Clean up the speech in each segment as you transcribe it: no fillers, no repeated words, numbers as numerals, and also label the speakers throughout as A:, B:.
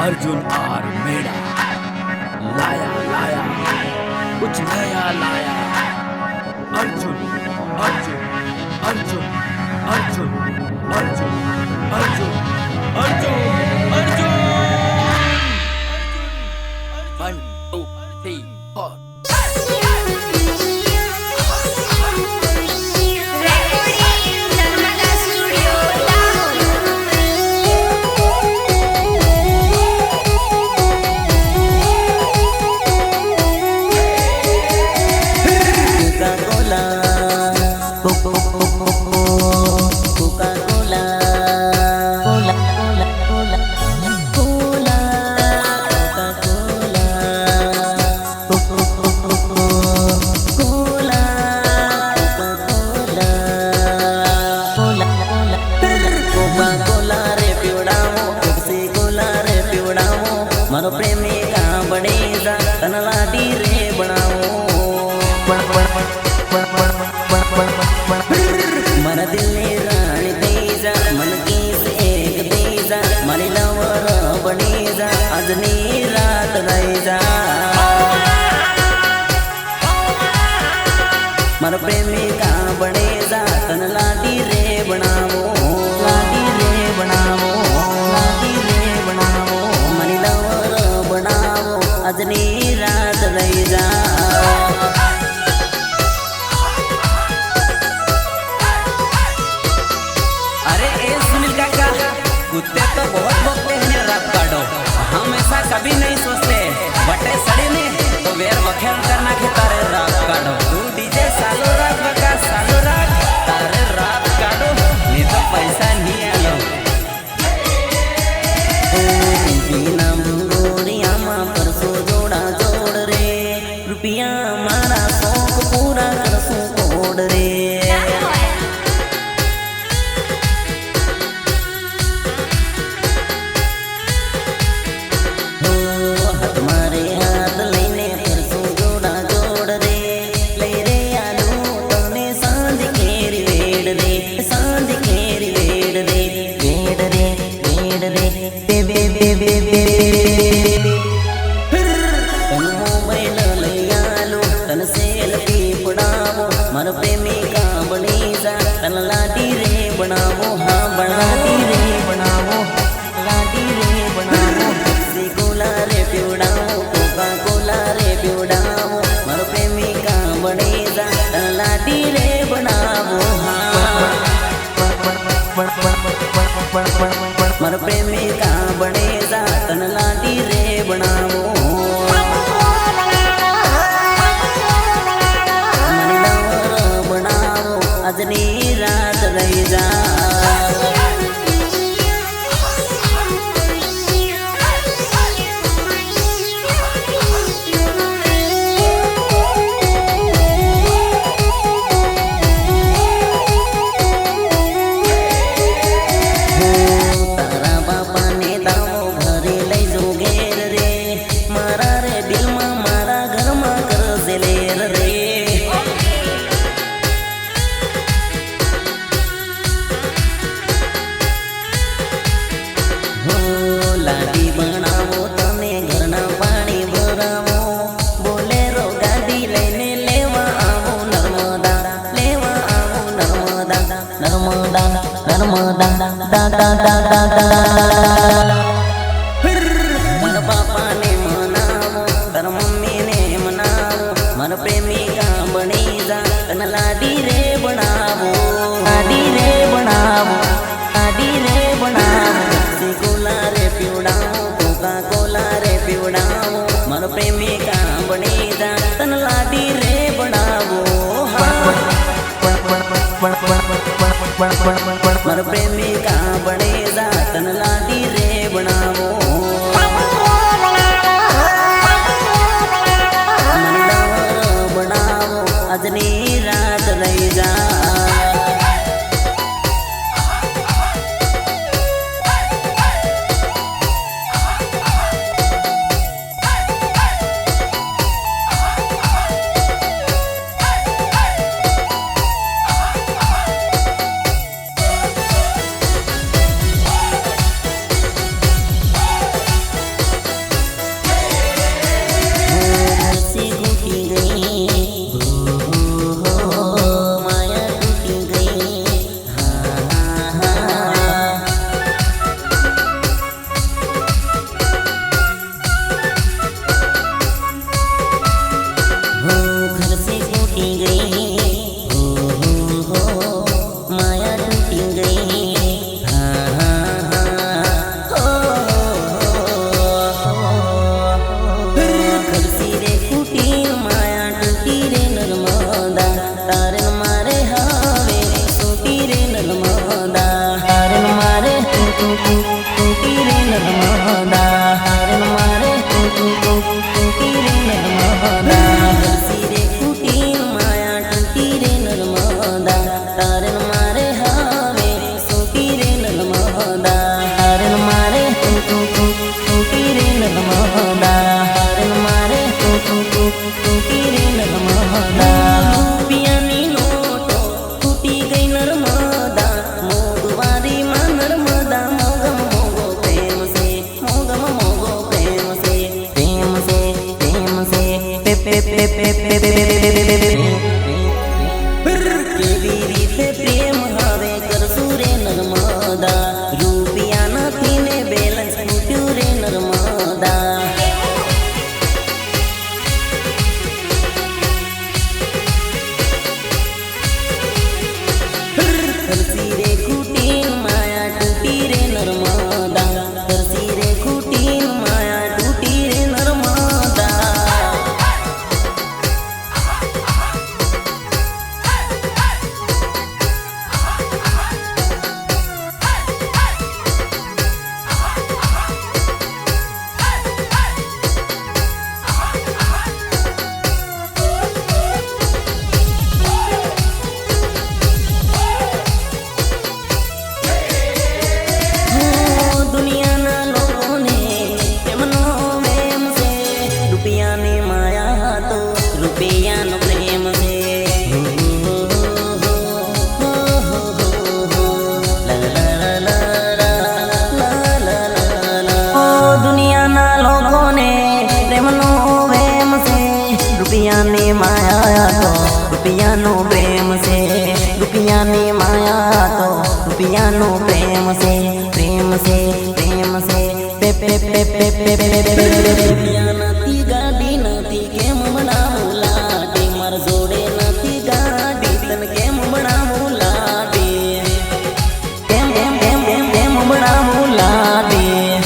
A: अर्जुन और मेरा लाया लाया कुछ नया लाया। अर्जुन अर्जुन अर्जुन अर्जुन अर्जुन अर्जुन अर्जुन अर्जुन। 1 2 3 4।
B: मारो प्रेमी का बने जा तन लाडी रे बनाओ मन दिल ने रानी दे जा मन की से एक दे जा मारी लवर बने जा आज नी रात रह जा। मारो प्रेमी का बने जा तन लाडी रे बनाओ लाडी रे बनाओ लाडी रे बनाओ मारी लवर बनाओ अजनी रात रह जा।
C: अरे ए सुनील काका, कुत्ते तो बहुत भौंकते हैं रात काटो, हम ऐसा कभी नहीं सोचते। बटे सड़ी में तो वेर वखेल करना के तारे रात काटो। तू डीजे सालो रात बका सालो रात तारे रात काटो, नहीं तो पैसा नहीं आलो।
B: रुपया मारा शौक पूरा कर सो कोड रे। हाथ मारे हाथ लेने परसो जोड़ा जोड़ रे ले रे आलू तने सांझ केरी वेड़ रे सांझ केरी वेड़ रे वेड़ रे वेड़ रे बे बे बे बे बे मन प्रेमी का बनी जा तन लाडी रे बनाओ हाँ लाडी रे बनाओ लाडी रे बनाओ से कोला रे पिउडाओ कोका कोला रे पिउडाओ मन प्रेमी का बनी जा तन लाडी रे बनाओ हाँ मन प्रेमी का बनी जा तन लाडी रे बनाओ अजनी रात रह जा। तारा बापा ने दावो घरे लई जो घेर रे मारा रे दिल मा मारा घर मा कर दिलेर रे। लाडी बनावो तने घरना पानी भरावो बोलेरो गाड़ी लईने लेवा आवो नर्मदा लेवा आवो नर्मदा नर्मदा नर्मदा दा दा दा दा दा। मन पापा ने मनावो तर मम्मी ने मनावो मन प्रेमी का बनी जा तन लाडी रे बनावो लाडी रे बनावो लाडी रे बनावो कोला रे पिउडाओ कोका कोला रे पिउडाओ मन प्रेमी का बनी जा तन लाडी रे बनावो मन प्रेमी का बनी जा तन लाडी रे बनावो मन लवर बनावो अजनी रात रह जा। નર્મદા હરસી રે કુટીન માયા ટૂટી રે નર્મદા તારે ન મારે હવે સૂટી રે નર્મદા તારે ન મારે ટૂટી રે નર્મદા તારે ન મારે ટૂટી રે નર્મદા રૂપિયાની નોટો તૂટી ગઈ નર્મદા મોગવારી માં નર્મદા મોગમ મોગો પ્રેમ છે મોગમ મોગો પ્રેમ છે પ્રેમ છે પ્રેમ છે pay pay pay pay pay કેવી રીતે પ્રેમ હવે કરશું રે નર્મદા રૂપિયા નથી ને બેલેન્સ તૂટ્યું રે નર્મદા હરસી રે કુટીન માયા તૂટી રે નર્મદા હરસી રે કુટીન માયા તૂટી રે નર્મદા દુનિયાના લોકોને એમનો વેમ છે રૂપિયાની માયા તો રૂપિયાનો પ્રેમ છે દુનિયાના લોકોને પ્રેમનો વેમ છે રૂપિયાની માયા તો રૂપિયાનો પ્રેમ છે રૂપિયાની માયા તો રૂપિયાનો પ્રેમ છે પ્રેમ છે પ્રેમ છે pay pay pay pay pay pay pay રૂપિયા નથી ગાડી નથી કેમ બનાવું લાડી માર જોડે નથી ગાડી તને કેમ બનાવું લાડી કેમ કેમ કેમ કેમ કેમ બનાવું લાડી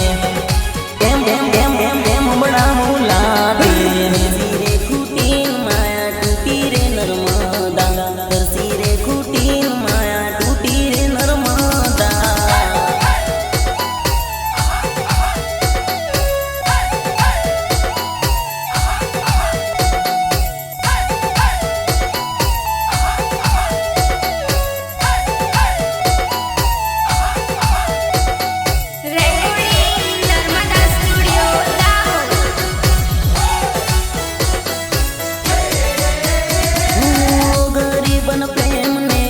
B: કેમ કેમ કેમ કેમ કેમ બનાવું લાડી હરસી રે કુટીન માયા તૂટી રે નર્મદા હરસી રે કુટીન માયા તૂટી રે Narmada
D: Recording Narmada Studio, Lahore.
B: ગરીબન પ્રેમને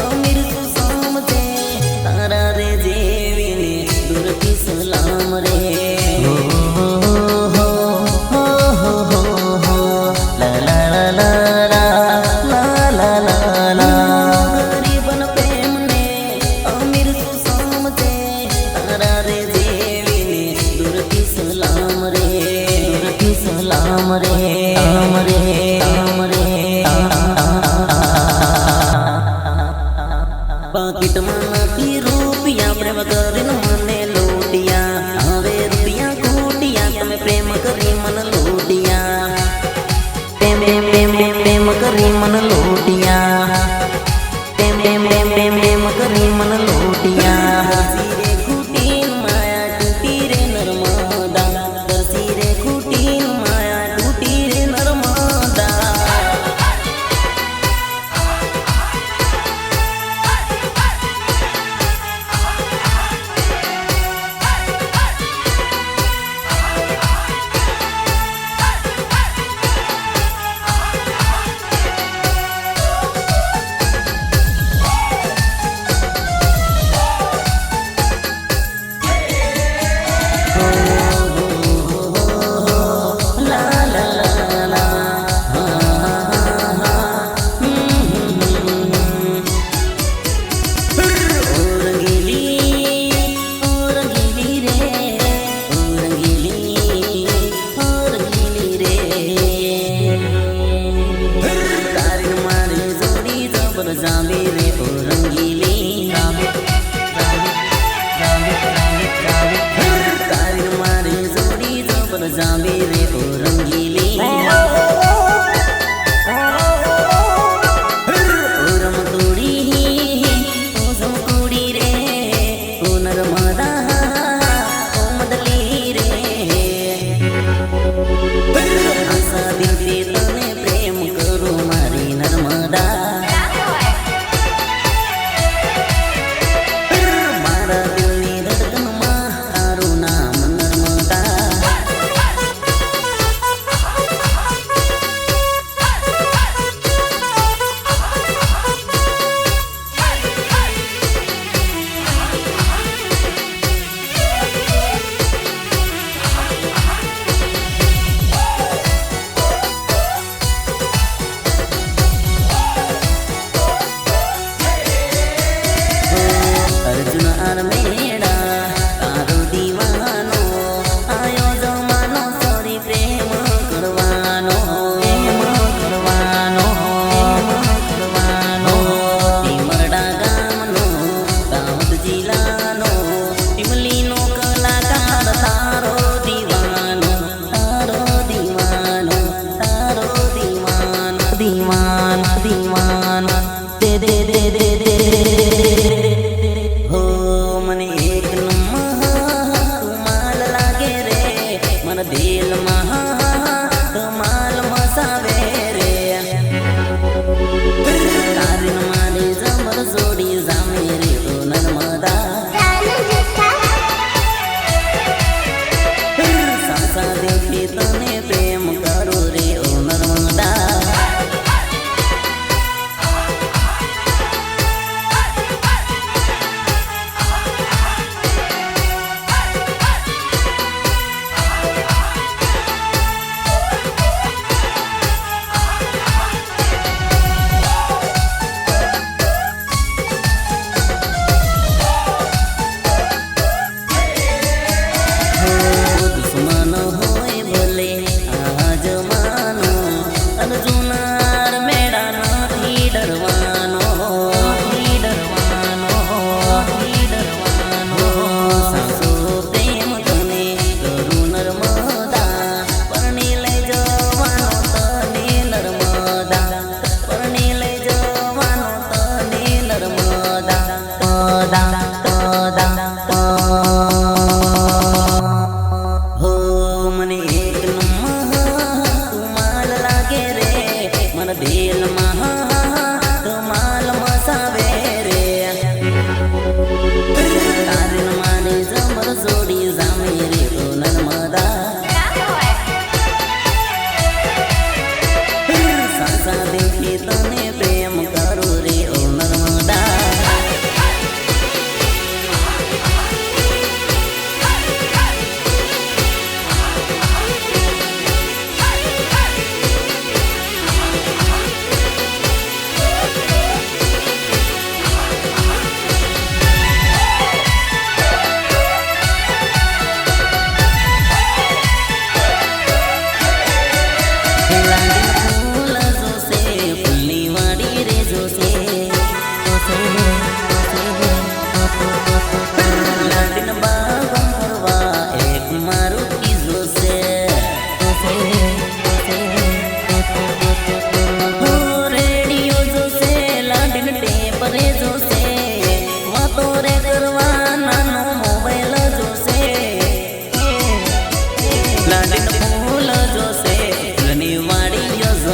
B: અમીર તું સમજે તારા રે જેવીને દૂરથી સલામ રે લા લા લા ગરીબન પ્રેમને અમીર તું સમજે તારા રે જેવીને દૂરથી સલામ રે દૂરથી સલામ રે આમ રે આમ રે પાકીટમાં નથી રૂપિયા પ્રેમ કરીને મને લૂટિયા હવે રૂપિયા કૂટિયા તમે પ્રેમ કરી મને લૂટિયા પ્રેમ પ્રેમ પ્રેમ પ્રેમ કરી મને લૂટિયા પ્રેમ પ્રેમ પ્રેમ પ્રેમ પ્રેમ કરી મને લૂટિયા હરસી રે કુટીન માયા તૂટી રે નર્મદા હરસી રે કુટીન માયા તૂટી રે નર્મદા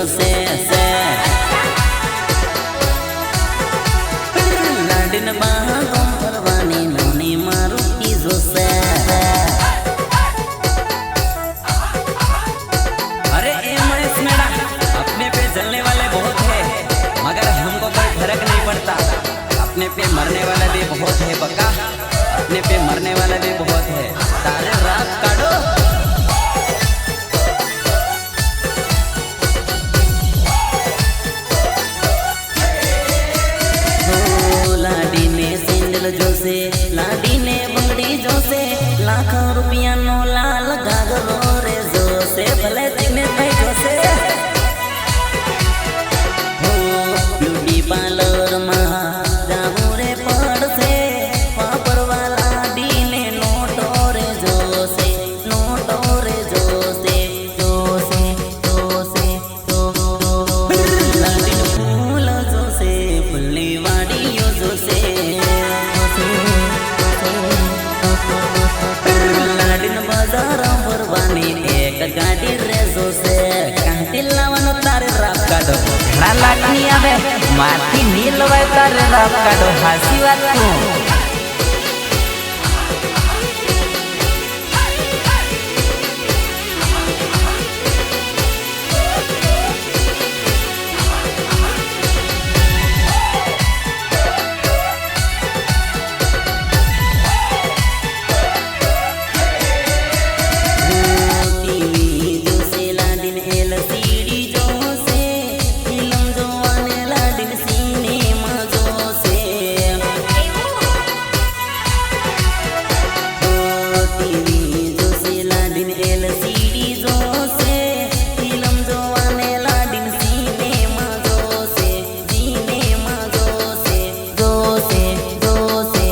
B: જોશે છે લાડીન બાગો ફરવાની નાની મારુતિ જોશે
C: अरे ए महेश मेरा अपने पे जलने वाले बहुत है मगर हमको कोई फर्क नहीं पड़ता अपने पे मरने वाला भी बहुत है बक्का अपने पे मरने वाला भी बहुत है तारे रात काटो
B: લાડીને સેન્ડલ જોશે લાડીને બંગડી જોશે લાખો રૂપિયાનો લાલ ગાગરો રે જોશે ભલે તેને થઈ જોશે બ્યુટી પાર્લરમાં જાવું રે પડશે વાપરવા લાડીને નોટો રે જોશે નોટો રે જોશે જોશે જોશે લાડીને ફૂલ જોશે ફૂલની વાડીઓ જોશે લાડીને બજાર ભરવાની એક ગાડી રે જોશે કાંટી લાવવાનો તારે રાપ કાઢો
C: ઘણા લાગણી આવે માથી ની લવાય તારે રાપ કાઢો હાસી વાત નું
B: ટીવી જોશે લાડીને એલસીડી જોશે ફિલ્મ જોવાને લાડીને સિનેમા જોશે ટીવી જોશે લાડીને એલસીડી જોશે ફિલ્મ જોવાને લાડીને સિનેમા જોશે સિનેમા જોશે જોશે જોશે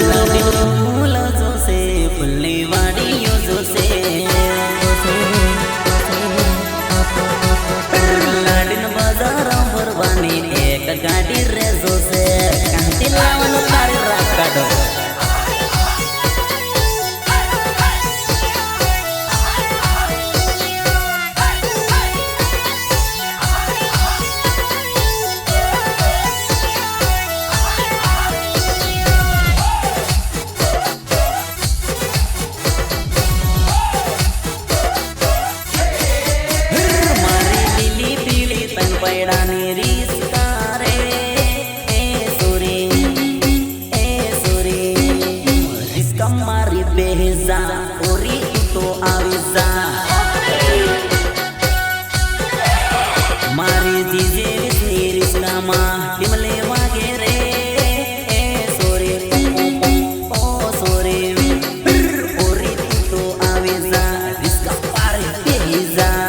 B: લાડીને ફૂલ જોશે ફૂલની વાડીઓ જોશે લાડીને બજાર ભરવાની એક ગાડી રે જોશે કાંટી લાવવાનો તારે રાપ કાઢો મારી લીલી પીળી તન પૈડાની રીસકા રે એ સુરી રીસકા મારી બેહજા ઓરી તું તો આવી જા મારી જીજે રીસની રીસકામાં ટીમલે વાગે રે એ સોરી ઓ સોરી ઓરી તું તો આવી જા રીસકા પારી બેહજા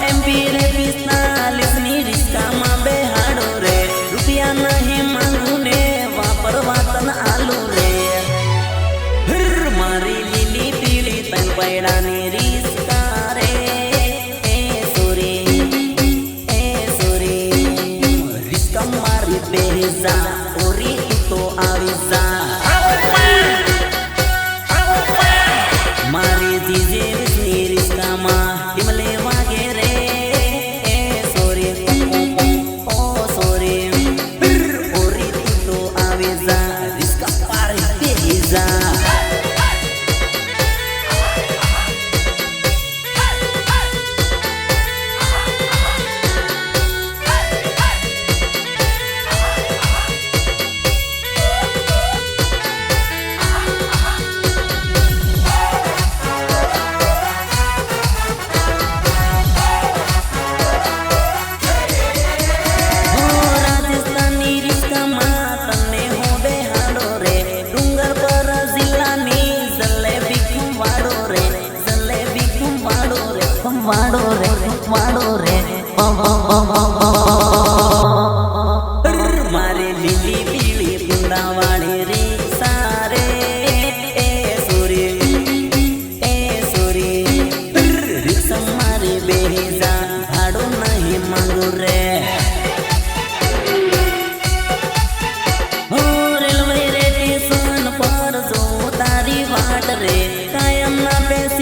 B: એમપી રે 45 ની રિસ્કામાં બેહાડો રે રૂપિયા નહીં માંગુ ને વાપરવા તન આલુ રે મારી લીલી પીળી તન પૈડાની રિસ્કા રે એ સોરી રિસ્કા મારી બેહજા ઓરી તું તો આવી જા મારી જીજે રીસની રીસકામાં ટીમલે વાગે રે એ સોરી ઓ સોરી ઓરી તું તો આવી જા રીસકા પારી બેહજા રાજસ્થાની રીસકામાં તને હો બેહાડો રે ડુંગર પર જિલ્લાની જલેબી ખંવાડો રે જલેબી ખંવાડો રે ખંવાડો રે ખંવાડો રે મારી લીલી પીળી પૂંડાવાળી રીસા રે એ સોરી રીસા મારી બેહજા ભાડો નહીં માંગુ રે રેલવે રે સ્ટેશન પર જો તારી વાટ રે કાયમ ના બેસી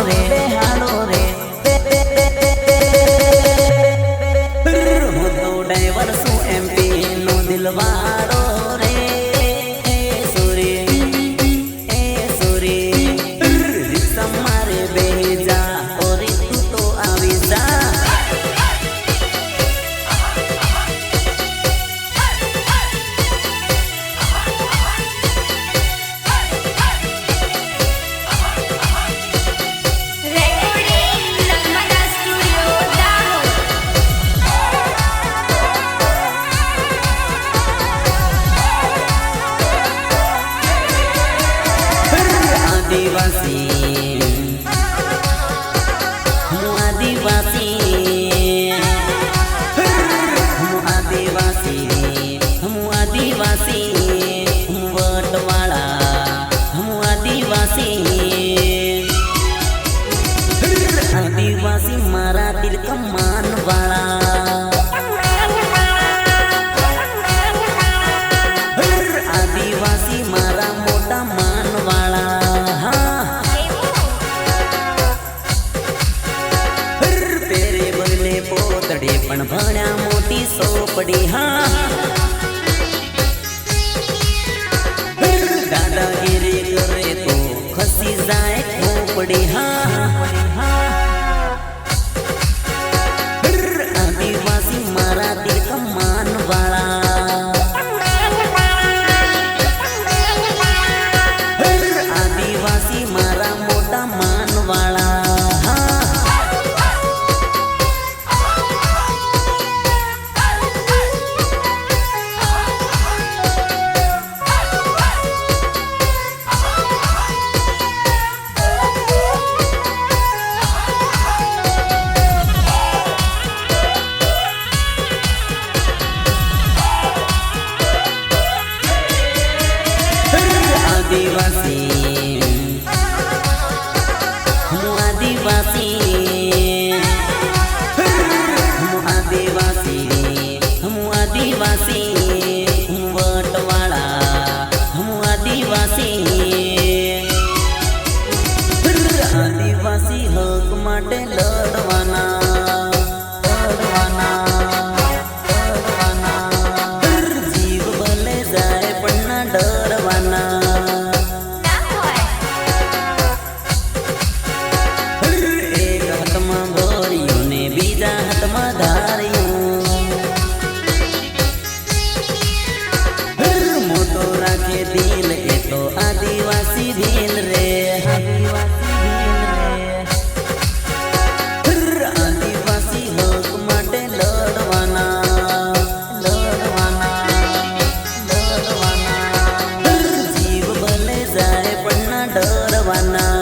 B: રે બેહાડો રે હું તો ડ્રાઈવર છું એમપી નો દિલવાળો રે મારે બેજા ઓરી તું તો આવી જા
D: રેકોર્ડિંગ નર્મદા સ્ટુડિયો દાહોદ.
B: આદિવાસી હું આદિવાસી હું આદિવાસી હું આદિવાસી હું વટવાળા હું આદિવાસી આદિવાસી મારા દિલ કમાન વાળા આદિવાસી મારા મોટા માન વાળા પેરે બદલે પોતડે પણ ભણ્યા મોટી સોપડી હા દાદાગીરી કરે તો ખસી જાય ખોપડી હા આદિવાસી મારા દિલ કમાન વાળા આદિવાસી મારા મોટા માન વાળા આદિવાસી હું આદિવાસી હું આદિવાસી હું આદિવાસી હું વટવાળા હું આદિવાસી આદિવાસી હક માટે લડવાના જીવ ભલે જાય પણ ના ડરવાના એક હાથમાં ભર્યું ને બીજા હાથમાં ધાર્યું મોટો રાખે દિલ એ તો આદિવાસી દિલ રે આદિવાસી હક માટે લડવાના જીવ ભલે જાય પણ ના ડરવાના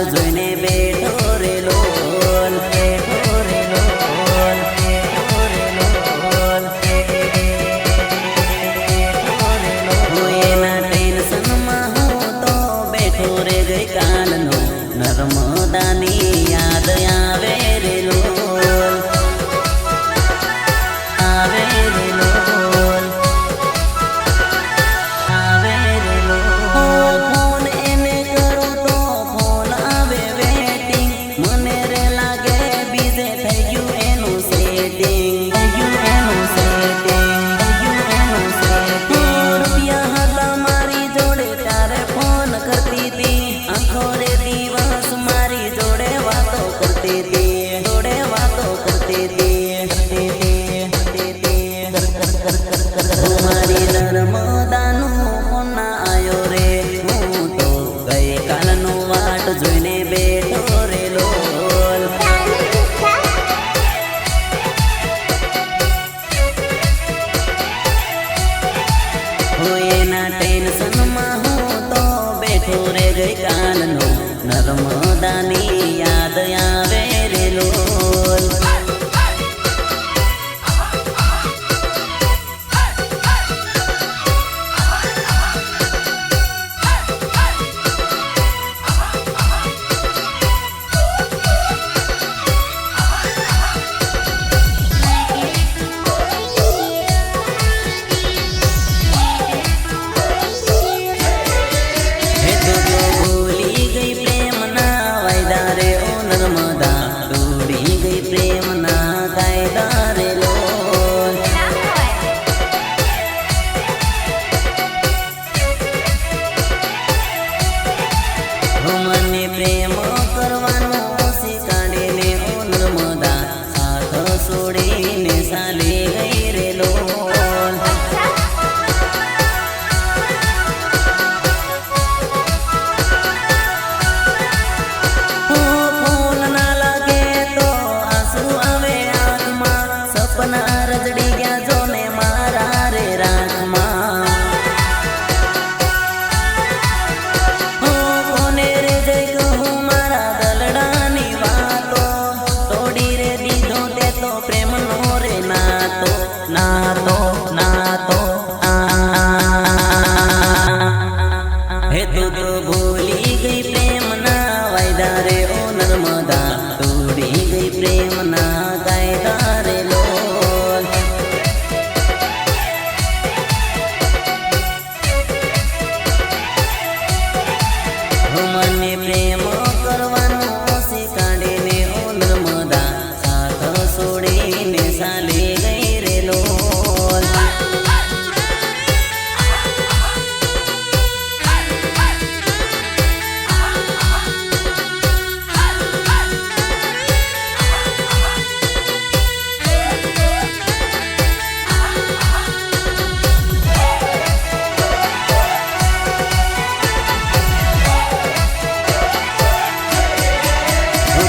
B: જોઈને બેઠો રે લોલ એના ટેન્શનમાં હું તો બેઠો રે ગઈકાલનો નર્મદાની યાદ આવે રે લોલ આવે રે લોલ આવે રે લોલ ફોન એને કરો તો ફોન આવે વેટિંગ મને રે લાગે બીજે થઈ ગયું એનું સેટિંગ રૂપિયા હતા મારી જોડે ત્યારે ફોન કરતી હતી આખો રે દિવસ મારી જોડે વાતો કરતી હતી મારી નર્મદાનું ફોન ના આયો રે હું તો ગઈકાલનો વાટ જોઈને બેઠો રે લોલ એના ટેન્શનમાં હું તો બેઠો રે ગઈકાલ કાજલનો નર્મદાની યાદ આવે રે લોલ. ભૂલી ગઈ પ્રેમના વાયદા રે ઓ નર્મદા, તોડી ગઈ પ્રેમના કાયદા રે લોલ. મને પ્રેમ કરવાનો શીખાડીને ઓ નર્મદા, સાથ છોડીને ચાલી ગઈ રે લોલ. સપના રજડી ગયા જો ને મારા રે રાખમાં. કોને રે જઈ કહું મારા દલડાની વાતો, તોડી રે દીધો તે તો પ્રેમનો રે નાતો, નાતો નાતો. હે તું તો ભૂલી ગઈ પ્રેમના વાયદા રે ઓ નર્મદા, તોડી ગઈ પ્રેમના કાયદા રે લોલ. મને પ્રેમ કરવાનો શીખાડીને ઓ નર્મદા, સાથ છોડીને ચાલી ગઈ રે લોલ.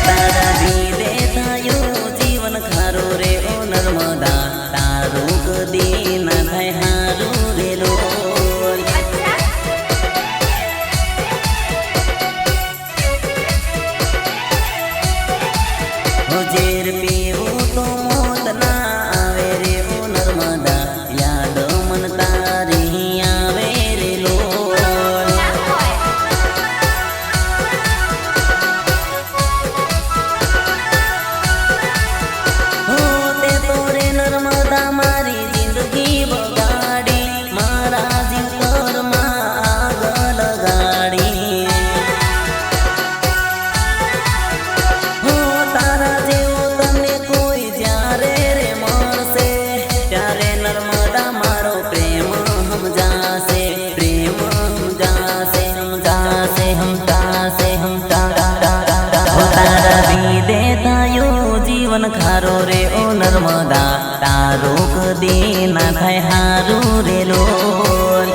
B: તારા દીદે થયું જીવન ખારું રે ઓ નર્મદા, તારું કદી ના થાય હારું રે લોલ. ઝેર પીવું તો મોત ના આવે રે ઓ નર્મદા, યાદ મન તારી આવે રે લોલ. તે તો રે નર્મદા મારી જિંદગી બગાડી, મારા જીવનમાં આગ લગાડી. તારા જેવો તને કોઈ જ્યારે રે મળશે, ત્યારે નર્મદા મારો પ્રેમ સમજાશે, પ્રેમ સમજાશે, સમજાશે, સમજાશે, સમજાશે. તારા દીદે થયું જીવન ખારો રે ઓ નર્મદા, તારું કદી ના થાય હારું રે લોલ.